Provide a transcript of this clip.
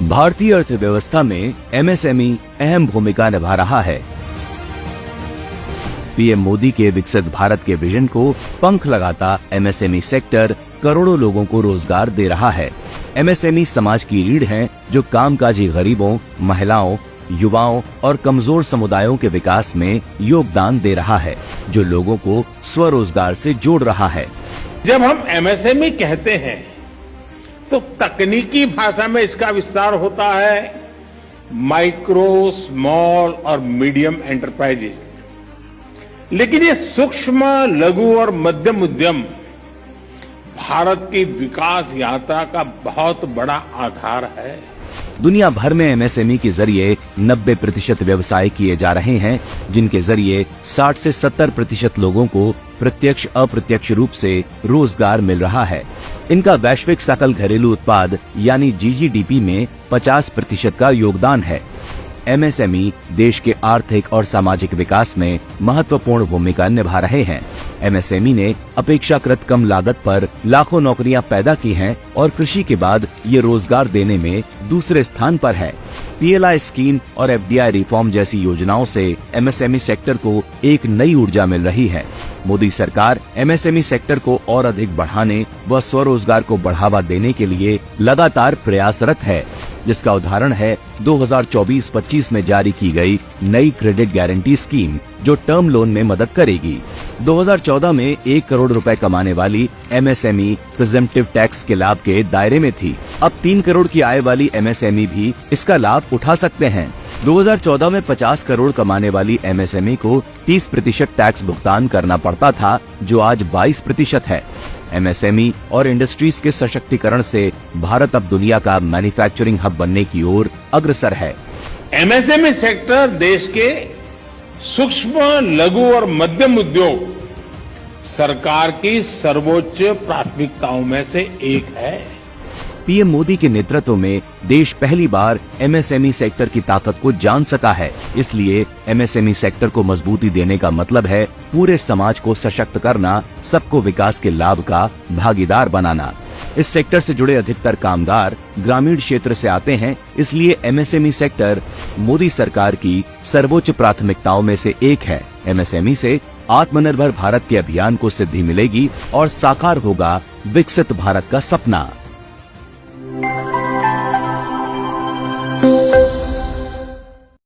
भारतीय अर्थव्यवस्था में एमएसएमई अहम भूमिका निभा रहा है। पीएम मोदी के विकसित भारत के विजन को पंख लगाता एमएसएमई सेक्टर करोड़ों लोगों को रोजगार दे रहा है। एमएसएमई समाज की रीढ़ हैं जो कामकाजी गरीबों, महिलाओं, युवाओं और कमजोर समुदायों के विकास में योगदान दे रहा है, जो लोगों को स्वरोजगार से जोड़ रहा है। जब हम एमएसएमई कहते हैं तो तकनीकी भाषा में इसका विस्तार होता है माइक्रो, स्मॉल और मीडियम एंटरप्राइजेस। लेकिन ये सूक्ष्म, लघु और मध्यम उद्यम भारत की विकास यात्रा का बहुत बड़ा आधार है। दुनिया भर में एमएसएमई के जरिए 90% व्यवसाय किए जा रहे हैं, जिनके जरिए 60 से 70% लोगों को प्रत्यक्ष अप्रत्यक्ष रूप से रोजगार मिल रहा है। इनका वैश्विक सकल घरेलू उत्पाद यानी जीजीडीपी में 50% का योगदान है। एमएसएमई देश के आर्थिक और सामाजिक विकास में महत्वपूर्ण भूमिका निभा रहे हैं। एमएसएमई ने अपेक्षाकृत कम लागत पर लाखों नौकरियां पैदा की हैं और कृषि के बाद ये रोजगार देने में दूसरे स्थान पर है। पीएलआई स्कीम और एफडीआई रिफॉर्म जैसी योजनाओं से एमएसएमई सेक्टर को एक नई ऊर्जा मिल रही है। मोदी सरकार एमएसएमई सेक्टर को और अधिक बढ़ाने व स्वरोजगार को बढ़ावा देने के लिए लगातार प्रयासरत है, जिसका उदाहरण है 2024-25 में जारी की गई नई क्रेडिट गारंटी स्कीम, जो टर्म लोन में मदद करेगी। 2014 में 1 करोड़ रुपए कमाने वाली एमएसएमई प्रिजम्पटिव टैक्स के लाभ के दायरे में थी। अब 3 करोड़ की आय वाली एमएसएमई भी इसका लाभ उठा सकते हैं। 2014 में 50 करोड़ कमाने वाली एमएसएमई को 30% टैक्स भुगतान करना पड़ता था, जो आज 22% है। एमएसएमई और इंडस्ट्रीज के सशक्तिकरण से भारत अब दुनिया का मैन्युफैक्चरिंग हब बनने की ओर अग्रसर है। एमएसएमई सेक्टर देश के सूक्ष्म, लघु और मध्यम उद्योग सरकार की सर्वोच्च प्राथमिकताओं में से एक है। पीएम मोदी के नेतृत्व में देश पहली बार एमएसएमई सेक्टर की ताकत को जान सका है। इसलिए एमएसएमई सेक्टर को मजबूती देने का मतलब है पूरे समाज को सशक्त करना, सबको विकास के लाभ का भागीदार बनाना। इस सेक्टर से जुड़े अधिकतर कामगार ग्रामीण क्षेत्र से आते हैं, इसलिए एमएसएमई सेक्टर मोदी सरकार की सर्वोच्च प्राथमिकताओं में से एक है। एमएसएमई से आत्मनिर्भर भारत के अभियान को सिद्धि मिलेगी और साकार होगा विकसित भारत का सपना।